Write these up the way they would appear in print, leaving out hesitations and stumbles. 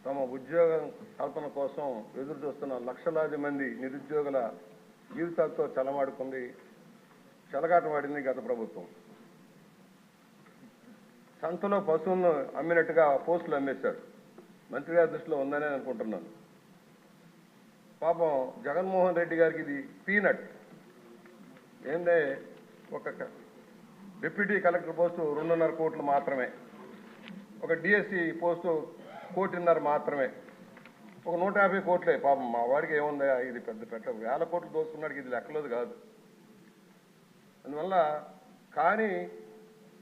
తమ ఉద్యోగ కల్పన కోసం ఎదురు చూస్తున్న లక్షలాది మంది నిరుద్యోగుల జీవితాలతో చెలమాడుకుంది, చెలగాటమాడింది గత ప్రభుత్వం. సంతలో పశువులను అమ్మినట్టుగా పోస్టులు అమ్మేశారు. మంత్రి గారి దృష్టిలో ఉందనే అనుకుంటున్నాను. పాపం జగన్మోహన్ రెడ్డి గారికి ఇది పీనట్. ఏందే, ఒక డిప్యూటీ కలెక్టర్ పోస్టు 2.5 కోట్లు మాత్రమే, ఒక డిఎస్సి పోస్టు 1.5 కోట్లు మాత్రమే, ఒక 150 కోట్లే. పాపం మా వాడికి ఏముందా, ఇది పెద్ద వేల కోట్లు దోసుకున్నాడికి ఇది లెక్కలేదు కాదు. అందువల్ల కానీ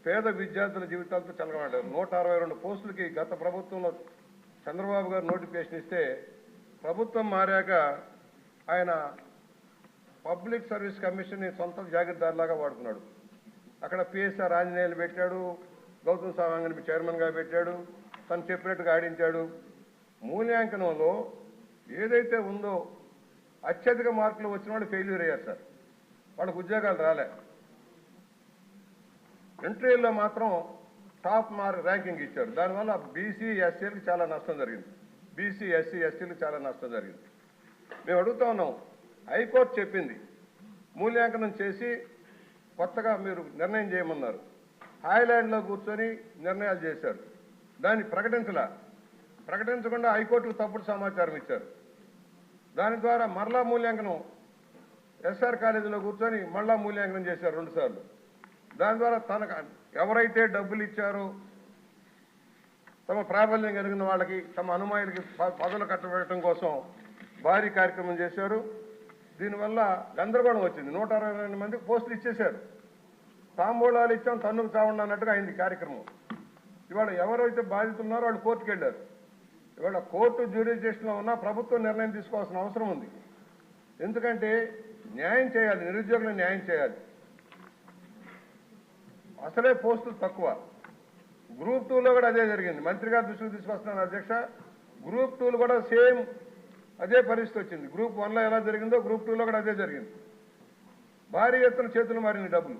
పేద విద్యార్థుల జీవితాలతో చెలగబడ్డారు. 162 పోస్టులకి గత ప్రభుత్వంలో చంద్రబాబు గారు నోటిఫికేషన్ ఇస్తే ప్రభుత్వం మారాక ఆయన పబ్లిక్ సర్వీస్ కమిషన్ని సొంత జాగీర్దారులాగా వాడుకున్నాడు. అక్కడ పిఎస్ఆర్ ఆంజనేయులు పెట్టాడు, గౌతమ్ సవాంగ్ని చైర్మన్గా పెట్టాడు, తను చెప్పినట్టుగా ఆడించాడు. మూల్యాంకనంలో ఏదైతే ఉందో అత్యధిక మార్కులు వచ్చిన వాళ్ళు ఫెయిల్యూర్ అయ్యారు సార్. వాళ్ళకు ఉద్యోగాలు రాలే. ఇంటర్వ్యూలో మాత్రం టాప్ ర్యాంకింగ్ ఇచ్చారు. దానివల్ల బీసీ ఎస్సీలకు చాలా నష్టం జరిగింది. బీసీ ఎస్సీ ఎస్టీలకు చాలా నష్టం జరిగింది. మేము అడుగుతా ఉన్నాం, హైకోర్టు చెప్పింది మూల్యాంకనం చేసి కొత్తగా మీరు నిర్ణయం చేయమన్నారు. హాయ్లాండ్లో కూర్చొని నిర్ణయాలు చేశారు. దాన్ని ప్రకటించకుండా హైకోర్టుకు తప్పుడు సమాచారం ఇచ్చారు. దాని ద్వారా మరలా మూల్యాంకనం ఎస్ఆర్ కాలేజీలో కూర్చొని మళ్ళా మూల్యాంకనం చేశారు 2 సార్లు. దాని ద్వారా తనకు ఎవరైతే డబ్బులు ఇచ్చారో తమ ప్రాబల్యం కలిగిన వాళ్ళకి, తమ అనుమాయులకి పదవులు కట్టబెట్టడం కోసం భారీ కార్యక్రమం చేశారు. దీనివల్ల గందరగోళం వచ్చింది. 162 మందికి పోస్టులు ఇచ్చేశారు. తాంబూలాలు ఇచ్చాం, తన్నుకు చావండి అన్నట్టుగా అయింది కార్యక్రమం. ఇవాళ ఎవరైతే బాధితులు ఉన్నారో వాళ్ళు కోర్టుకు వెళ్ళారు. ఇవాళ కోర్టు జ్యూరిడిక్షన్లో ఉన్న ప్రభుత్వం నిర్ణయం తీసుకోవాల్సిన అవసరం ఉంది. ఎందుకంటే న్యాయం చేయాలి, నిరుద్యోగులకు న్యాయం చేయాలి. అసలే పోస్టులు తక్కువ. గ్రూప్ 2లో కూడా అదే జరిగింది. మంత్రి గారి దృష్టికి తీసుకొస్తున్నాను అధ్యక్ష. గ్రూప్ 2లో కూడా సేమ్ అదే పరిస్థితి వచ్చింది. గ్రూప్ 1లో ఎలా జరిగిందో గ్రూప్ 2లో కూడా అదే జరిగింది. భారీ ఎత్తున చేతులు మారింది డబ్బులు.